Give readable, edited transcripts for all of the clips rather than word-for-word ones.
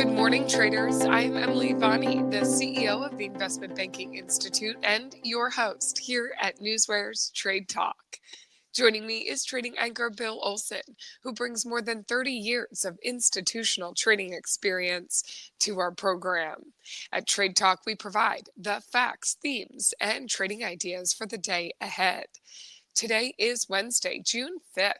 Good morning, traders. I'm Emily Bonney, the CEO of the Investment Banking Institute and your host here at NewsWare's Trade Talk. Joining me is trading anchor Bill Olson, who brings more than 30 years of institutional trading experience to our program. At Trade Talk, we provide the facts, themes, and trading ideas for the day ahead. Today is Wednesday, June 5th.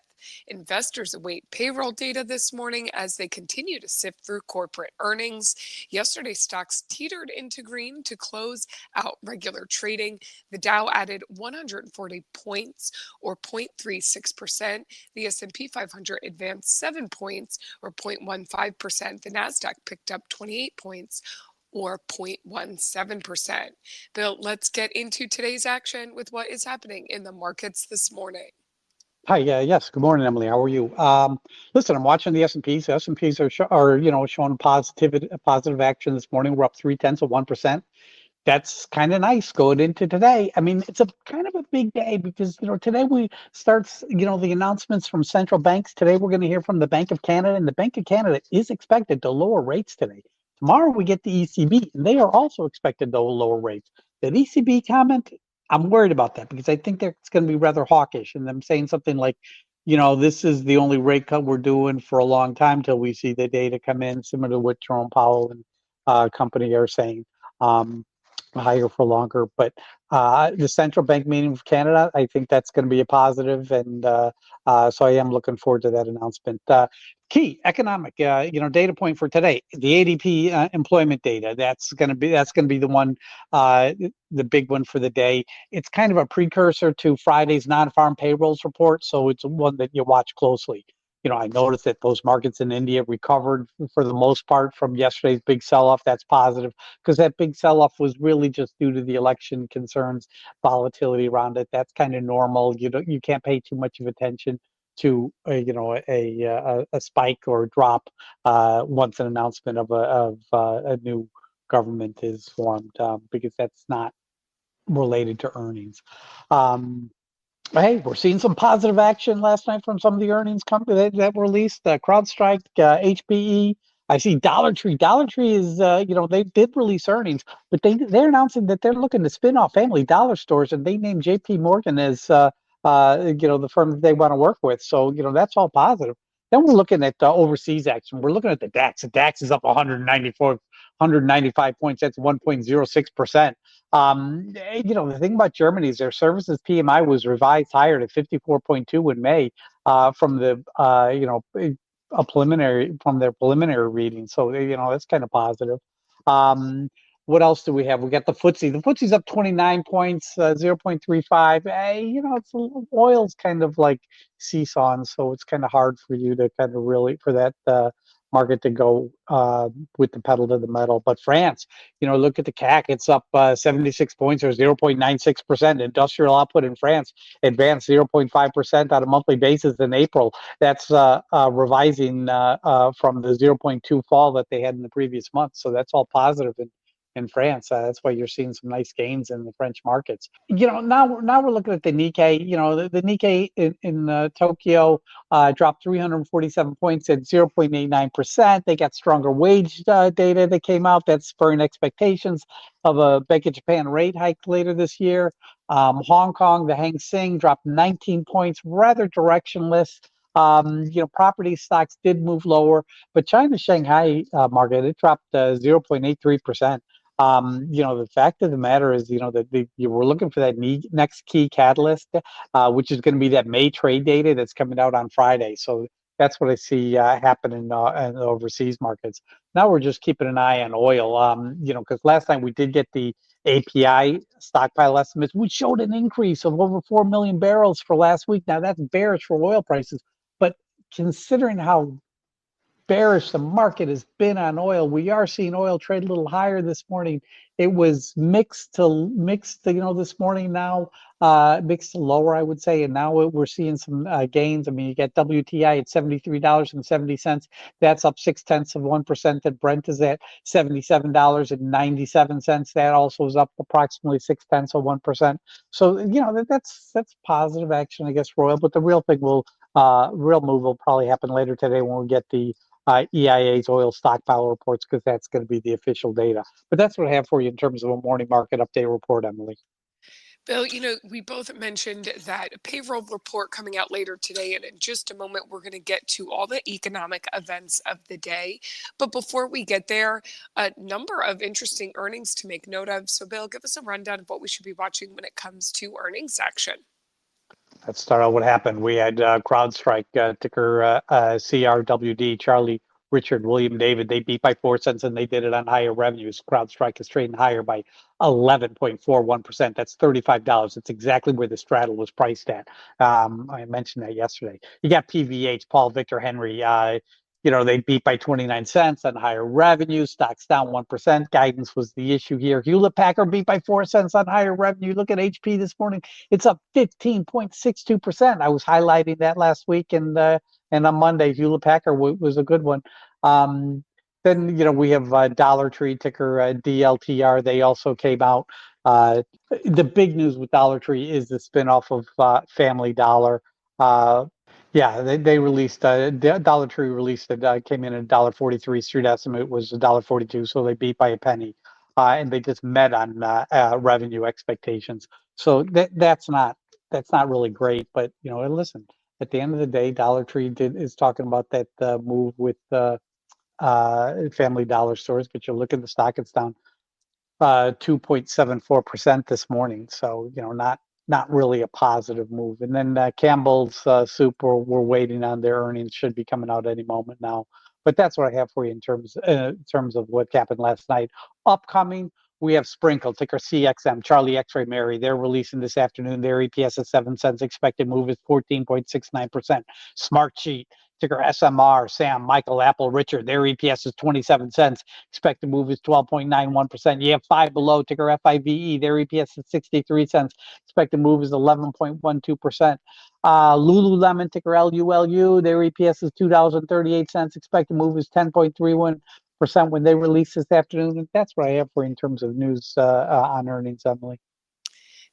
Investors await payroll data this morning as they continue to sift through corporate earnings. Yesterday, stocks teetered into green to close out regular trading. The Dow added 140 points, or 0.36%. The S&P 500 advanced 7 points, or 0.15%. The Nasdaq picked up 28 points, or 0.17%. Bill, let's get into today's action with what is happening in the markets this morning. Hi, yes. Good morning, Emily. How are you? Listen, I'm watching the S&Ps. The S&Ps are showing positive action this morning. We're up 0.3%. That's kind of nice going into today. I mean, it's a kind of a big day because today we starts the announcements from central banks. Today we're going to hear from the Bank of Canada, and the Bank of Canada is expected to lower rates today. Tomorrow we get the ECB, and they are also expected to lower rates. The ECB comment, I'm worried about that because I think it's going to be rather hawkish, and them saying something like, this is the only rate cut we're doing for a long time till we see the data come in, similar to what Jerome Powell and company are saying, higher for longer. But the central bank meeting of Canada, I think that's going to be a positive, and so I am looking forward to that announcement. Key economic, data point for today: the ADP employment data. That's going to be the one, the big one for the day. It's kind of a precursor to Friday's non-farm payrolls report, so it's one that you watch closely. I noticed that those markets in India recovered for the most part from yesterday's big sell-off. That's positive because that big sell-off was really just due to the election concerns, volatility around it. That's kind of normal. You can't pay too much of attention to a spike or a drop once an announcement of a new government is formed, because that's not related to earnings. Hey, we're seeing some positive action last night from some of the earnings companies that were released. CrowdStrike, HPE. I see Dollar Tree. Dollar Tree is, they did release earnings, but they're announcing that they're looking to spin off Family Dollar stores, and they named J.P. Morgan as, the firm that they want to work with. So, that's all positive. Then we're looking at overseas action. We're looking at the DAX. The DAX is up 195 points. That's 1.06%. The thing about Germany is their services PMI was revised higher to 54.2 in May from the their preliminary reading. So that's kind of positive. What else do we have? We got the FTSE. The FTSE's up 29 points, 0.35. Oil's kind of like seesawing, so it's kind of hard for you to kind of really for that market to go with the pedal to the metal. But France, look at the CAC. It's up 76 points, or 0.96%. Industrial output in France advanced 0.5% on a monthly basis in April. That's revising from the 0.2 fall that they had in the previous month. So that's all positive in France. That's why you're seeing some nice gains in the French markets. Now we're looking at the Nikkei. The Nikkei in Tokyo dropped 347 points at 0.89%. They got stronger wage data that came out. That's spurring expectations of a Bank of Japan rate hike later this year. Hong Kong, the Hang Seng dropped 19 points, rather directionless. Property stocks did move lower, but China's Shanghai market, it dropped 0.83%. The fact of the matter is, that you were looking for that next key catalyst, which is going to be that May trade data that's coming out on Friday. So that's what I see happening in the overseas markets. Now we're just keeping an eye on oil, because last time we did get the API stockpile estimates, which showed an increase of over 4 million barrels for last week. Now that's bearish for oil prices, but considering how bearish the market has been on oil, we are seeing oil trade a little higher this morning. It was mixed to this morning now, mixed to lower, I would say, and now we're seeing some gains. I mean, you get WTI at $73.70. That's up 0.6%. That Brent is at $77.97. That also is up approximately 0.6%. So that's positive action, I guess, for oil. But the real thing real move will probably happen later today when we get the EIA's oil stockpile reports, because that's going to be the official data. But that's what I have for you in terms of a morning market update report, Emily. Bill, we both mentioned that payroll report coming out later today, and in just a moment, we're going to get to all the economic events of the day. But before we get there, a number of interesting earnings to make note of. So, Bill, give us a rundown of what we should be watching when it comes to earnings action. Let's start out what happened. We had CrowdStrike, ticker CRWD, Charlie, Richard, William, David. They beat by 4 cents, and they did it on higher revenues. CrowdStrike is trading higher by 11.41%. That's $35. It's exactly where the straddle was priced at. I mentioned that yesterday. You got PVH, Paul Victor Henry. They beat by 29 cents on higher revenue. Stocks down 1%. Guidance was the issue here. Hewlett Packard beat by 4 cents on higher revenue. Look at HP this morning. It's up 15.62%. I was highlighting that last week, and on Monday, Hewlett Packard was a good one. Then, we have Dollar Tree, ticker DLTR. They also came out. The big news with Dollar Tree is the spinoff of Family Dollar. They released Dollar Tree released it, came in at $1.43. Street estimate was $1.42, so they beat by a penny, and they just met on revenue expectations. So that's not really great. But listen, at the end of the day, Dollar Tree is talking about that move with Family Dollar stores. But you look at the stock; it's down 2.74% this morning. So not really a positive move. And then Campbell's Soup, we're waiting on their earnings, should be coming out any moment now. But that's what I have for you in terms of what happened last night. Upcoming, we have Sprinkle, ticker CXM, Charlie X-Ray Mary. They're releasing this afternoon. Their EPS is 7 cents. Expected move is 14.69%. Smartsheet, ticker SMR, Sam, Michael, Apple, Richard. Their EPS is 27 cents. Expected move is 12.91%. You have Five Below, ticker FIVE. Their EPS is 63 cents. Expected move is 11.12%. Lululemon, ticker LULU. Their EPS is $2.38. Expected move is 10.31% when they release this afternoon. And that's what I have for you in terms of news on earnings, Emily.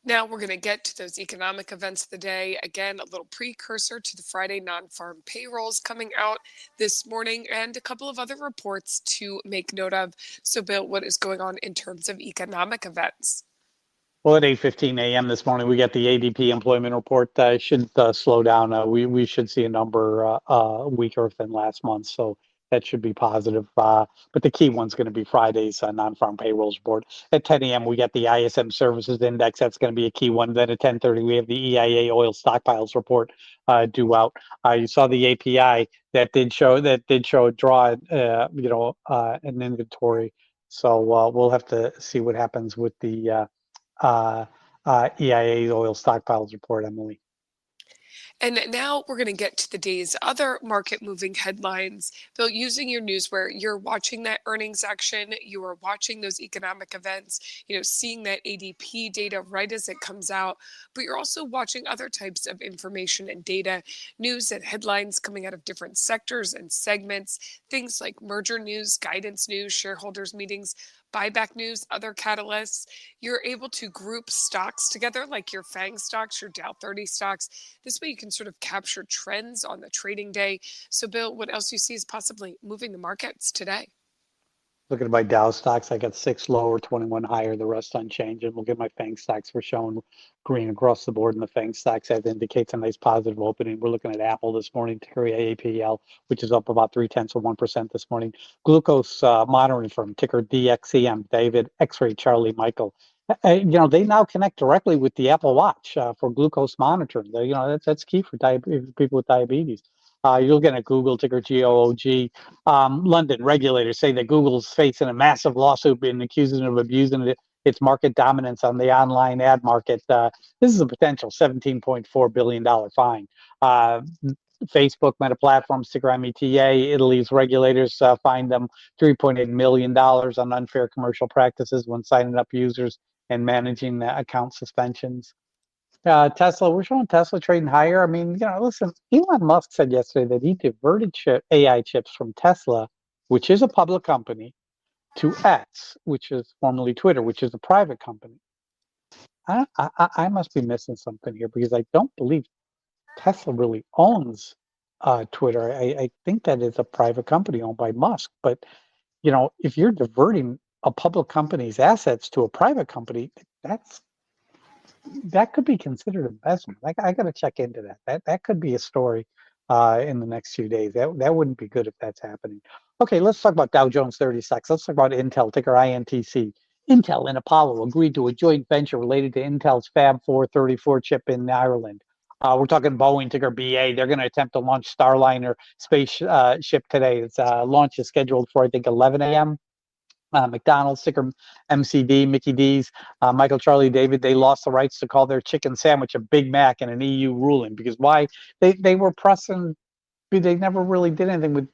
Now we're going to get to those economic events of the day. Again, a little precursor to the Friday non-farm payrolls coming out this morning, and a couple of other reports to make note of. So, Bill, what is going on in terms of economic events? Well, at 8:15 a.m. this morning, we get the ADP Employment report. Should slow down. We should see a number weaker than last month, so that should be positive. But the key one's going to be Friday's non-farm payrolls report. At 10 a.m., we get the ISM Services Index. That's going to be a key one. Then at 10:30, we have the EIA Oil Stockpiles report due out. You saw the API that did show a draw, an inventory. So we'll have to see what happens with the EIA oil stockpiles report, Emily. And now we're going to get to the day's other market moving headlines. Bill, using your NewsWare, you're watching that earnings action, you are watching those economic events, seeing that ADP data right as it comes out, but you're also watching other types of information and data, news and headlines coming out of different sectors and segments, things like merger news, guidance news, shareholders meetings, buyback news, other catalysts. You're able to group stocks together like your FANG stocks, your Dow 30 stocks. This way you can sort of capture trends on the trading day. So, Bill, what else you see is possibly moving the markets today? Looking at my Dow stocks, I got 6 lower, 21 higher, the rest unchanged. And look at my FANG stocks. We're showing green across the board in the FANG stocks. That indicates a nice positive opening. We're looking at Apple this morning, ticker APL, which is up about 0.3% this morning. Glucose monitoring firm, ticker DXEM, David, X-Ray, Charlie, Michael. They now connect directly with the Apple Watch for glucose monitoring. That's key for people with diabetes. You're looking at Google, ticker GOOG. London regulators say that Google's facing a massive lawsuit and accusing it of abusing its market dominance on the online ad market. This is a potential $17.4 billion fine. Facebook, Meta Platforms, ticker META, Italy's regulators fined them $3.8 million on unfair commercial practices when signing up users and managing account suspensions. Tesla, we're showing Tesla trading higher. I mean, listen, Elon Musk said yesterday that he diverted AI chips from Tesla, which is a public company, to X, which is formerly Twitter, which is a private company. I must be missing something here, because I don't believe Tesla really owns Twitter. I think that is a private company owned by Musk. But, if you're diverting a public company's assets to a private company, that's that could be considered investment. I got to check into that. That could be a story in the next few days. That wouldn't be good if that's happening. Okay, let's talk about Dow Jones 30 stocks. Let's talk about Intel, ticker INTC. Intel and Apollo agreed to a joint venture related to Intel's Fab 434 chip in Ireland. We're talking Boeing, ticker BA. They're going to attempt to launch Starliner space ship today. Its launch is scheduled for, I think, 11 a.m. McDonald's, ticker MCD, Mickey D's, Michael Charlie David, they lost the rights to call their chicken sandwich a Big Mac in an EU ruling. Because why? They were pressing, they never really did anything with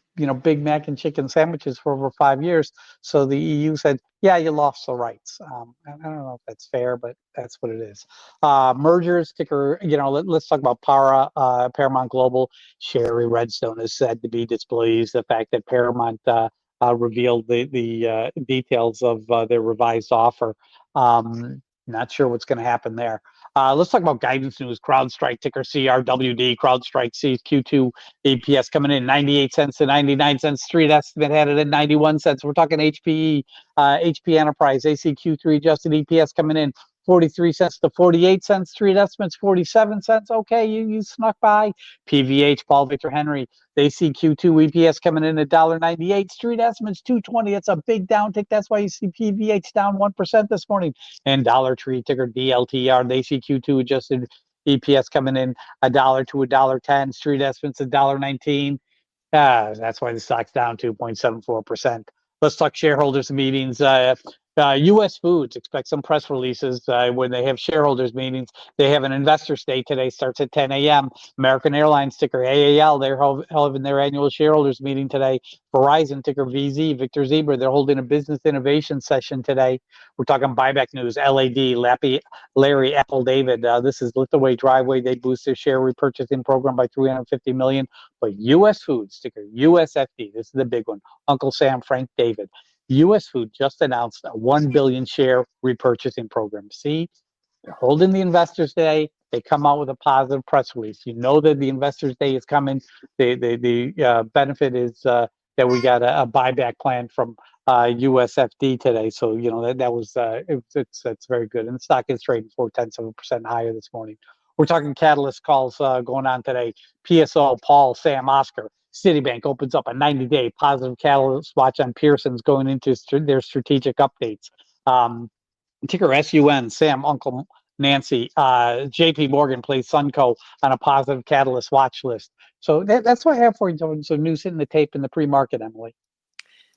Big Mac and chicken sandwiches for over 5 years. So the EU said, yeah, you lost the rights. I don't know if that's fair, but that's what it is. Mergers, ticker, let's talk about Paramount Global. Sherry Redstone is said to be displeased the fact that Paramount revealed the details of their revised offer. Not sure what's going to happen there. Let's talk about guidance news. CrowdStrike, ticker CRWD. CrowdStrike sees Q2 EPS coming in 98 cents to 99 cents. Street estimate had it at 91 cents. We're talking HPE, HP Enterprise. They see Q3 adjusted EPS coming in 43 cents to 48 cents. Street estimates 47 cents. Okay, you snuck by. PVH, Paul Victor Henry. They see Q2 EPS coming in at $1.98. Street estimates 220. It's a big downtick. That's why you see PVH down 1% this morning. And Dollar Tree, ticker DLTR. They see Q2 adjusted EPS coming in $1 to $1.10. Street estimates $1.19. That's why the stock's down 2.74%. Let's talk shareholders meetings. U.S. Foods expect some press releases when they have shareholders meetings. They have an investors day today, starts at 10 a.m. American Airlines, ticker AAL, they're having their annual shareholders meeting today. Verizon, ticker VZ, Victor Zebra, they're holding a business innovation session today. We're talking buyback news. LAD, Larry Apple David, this is Lift Away Driveway. They boost their share repurchasing program by $350 million. But U.S. Foods, ticker USFD, this is the big one. Uncle Sam, Frank David. U.S. Food just announced a 1 billion share repurchasing program. See, they're holding the Investors Day. They come out with a positive press release. You know that the Investors Day is coming. The benefit is that we got a buyback plan from USFD today. So that was it's very good. And the stock is trading 0.4% higher this morning. We're talking catalyst calls going on today. PSO, Paul, Sam, Oscar. Citibank opens up a 90-day positive catalyst watch on Pearson's going into their strategic updates. Ticker SUN, Sam, Uncle Nancy. JP Morgan plays Sunco on a positive catalyst watch list. So that's what I have for you. So news hitting the tape in the pre-market, Emily.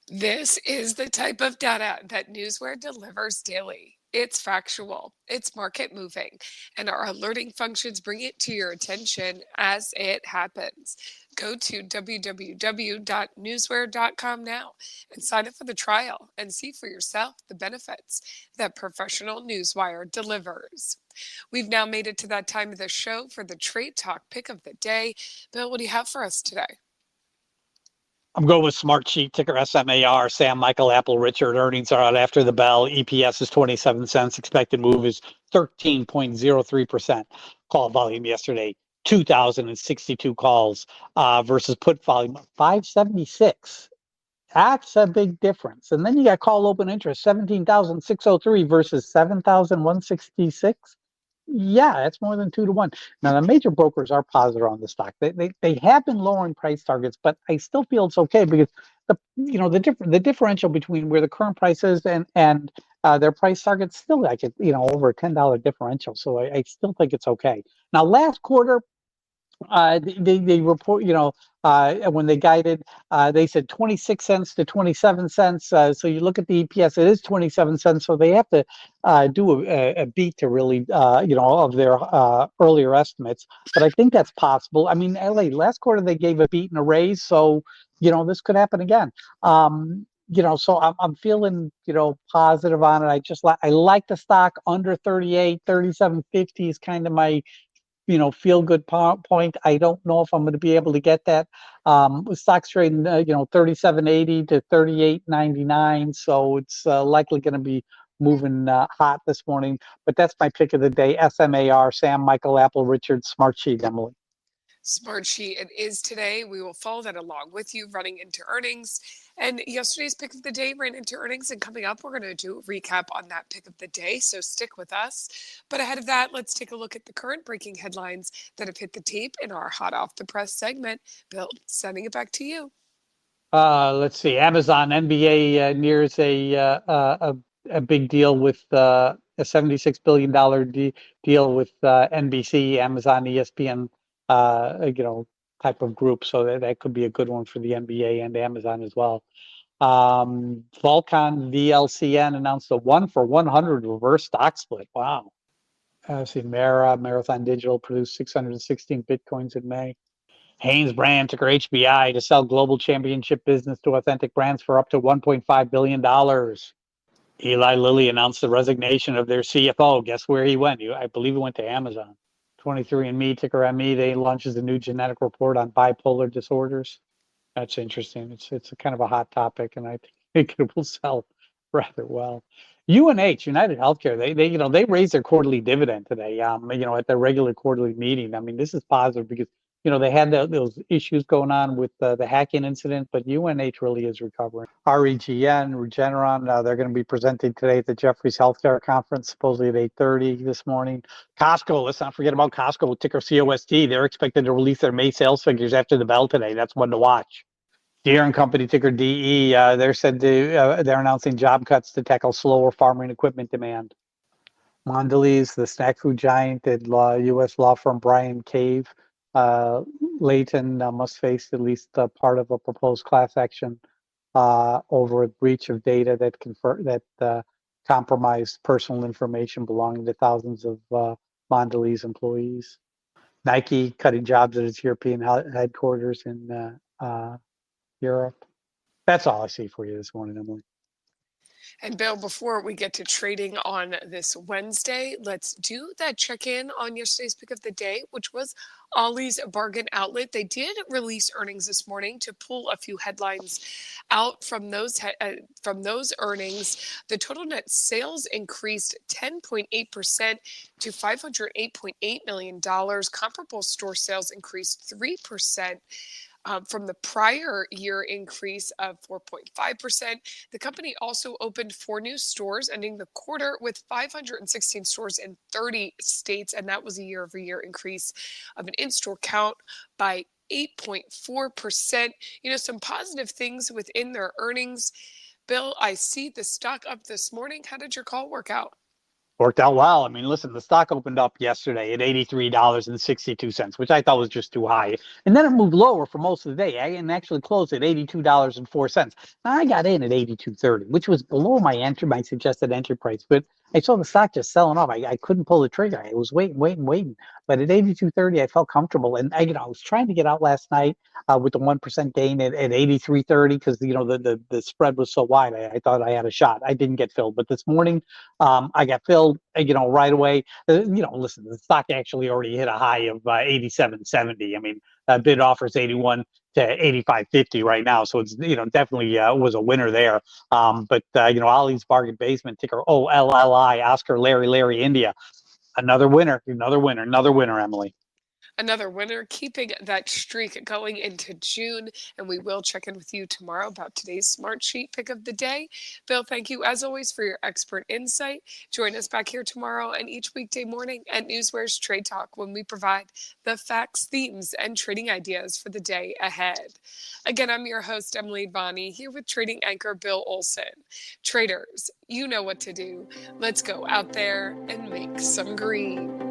This is the type of data that NewsWare delivers daily. It's factual, it's market moving, and our alerting functions bring it to your attention as it happens. Go to www.newsware.com now and sign up for the trial and see for yourself the benefits that professional Newswire delivers. We've now made it to that time of the show for the Trade Talk pick of the day. Bill, what do you have for us today? I'm going with Smartsheet, ticker SMAR, Sam, Michael, Apple, Richard. Earnings are out after the bell. EPS is 27 cents. Expected move is 13.03%. Call volume yesterday, 2,062 calls versus put volume of 576. That's a big difference. And then you got call open interest, 17,603 versus 7,166. Yeah, that's more than 2 to 1. Now, the major brokers are positive on the stock. They have been lowering price targets, but I still feel it's okay because the differential between where the current price is and their price target's still like over a $10 differential. So I still think it's okay. Now, last quarter, they report, when they guided, they said 26 cents to 27 cents. So you look at the EPS, it is 27 cents. So they have to do a beat to really, of their earlier estimates. But I think that's possible. I mean, last quarter they gave a beat and a raise. So, this could happen again. So I'm feeling, positive on it. I like the stock under 38, 37.50 is kind of my feel good point. I don't know if I'm going to be able to get that. Stocks trading, 37.80 to 38.99. So it's likely going to be moving hot this morning. But that's my pick of the day. SMAR, Sam, Michael, Apple, Richard, Smartsheet, Emily. Smart sheet it is today. We will follow that along with you running into earnings. And yesterday's pick of the day ran into earnings. And coming up, we're going to do a recap on that pick of the day. So stick with us. But ahead of that, let's take a look at the current breaking headlines that have hit the tape in our hot off the press segment. Bill, sending it back to you. Let's see. Amazon NBA nears a big deal with a $76 billion deal with NBC, Amazon, ESPN, type of group. So that could be a good one for the NBA and Amazon as well. Volcon VLCN announced a 1-for-100 reverse stock split. Wow. See, Marathon Digital produced 616 Bitcoins in May. Hanes brand ticker HBI to sell global championship business to Authentic Brands for up to $1.5 billion. Eli Lilly announced the resignation of their CFO. Guess where he went? I believe he went to Amazon. 23andMe, ticker ME, they launches a new genetic report on bipolar disorders. That's interesting. It's a kind of a hot topic, and I think it will sell rather well. UNH, United Healthcare, they raised their quarterly dividend today. At their regular quarterly meeting. I mean, this is positive because they had those issues going on with the hacking incident, but UNH really is recovering. REGN, Regeneron, they're going to be presenting today at the Jefferies Healthcare Conference, supposedly at 8:30 this morning. Costco, let's not forget about Costco, ticker COST. They're expected to release their May sales figures after the bell today. That's one to watch. Deere & Company, ticker DE, they're announcing job cuts to tackle slower farming equipment demand. Mondelez, the snack food giant, and U.S. law firm Brian Cave, Layton must face at least part of a proposed class action over a breach of data that compromised personal information belonging to thousands of Mondelez employees. Nike cutting jobs at its European headquarters in Europe. That's all I see for you this morning, Emily. And Bill, before we get to trading on this Wednesday, let's do that check-in on yesterday's pick of the day, which was Ollie's Bargain Outlet. They did release earnings this morning. To pull a few headlines out from those earnings. The total net sales increased 10.8% to $508.8 million. Comparable store sales increased 3%. From the prior year increase of 4.5%. The company also opened 4 new stores, ending the quarter with 516 stores in 30 states, and that was a year-over-year increase of an in-store count by 8.4%. Some positive things within their earnings. Bill, I see the stock up this morning. How did your call work out? Worked out well. I mean, listen, the stock opened up yesterday at $83.62, which I thought was just too high. And then it moved lower for most of the day and actually closed at $82.04. Now I got in at $82.30, which was below my suggested entry price. But I saw the stock just selling off. I couldn't pull the trigger. I was waiting. But at $82.30, I felt comfortable. And I was trying to get out last night with the 1% gain at $83.30 because the spread was so wide. I thought I had a shot. I didn't get filled. But this morning, I got filled, right away. Listen, the stock actually already hit a high of 87.70. I mean, bid offers 81 to 85.50 right now. So it's, definitely was a winner there. But Ollie's Bargain Basement, ticker OLLI, Oscar, Larry, India. Another winner, Emily. Another winner, keeping that streak going into June. And we will check in with you tomorrow about today's Smart Sheet pick of the day. Bill, thank you as always for your expert insight. Join us back here tomorrow and each weekday morning at NewsWare's Trade Talk when we provide the facts, themes, and trading ideas for the day ahead. Again, I'm your host, Emily Bonney, here with trading anchor Bill Olson. Traders, you know what to do. Let's go out there and make some green.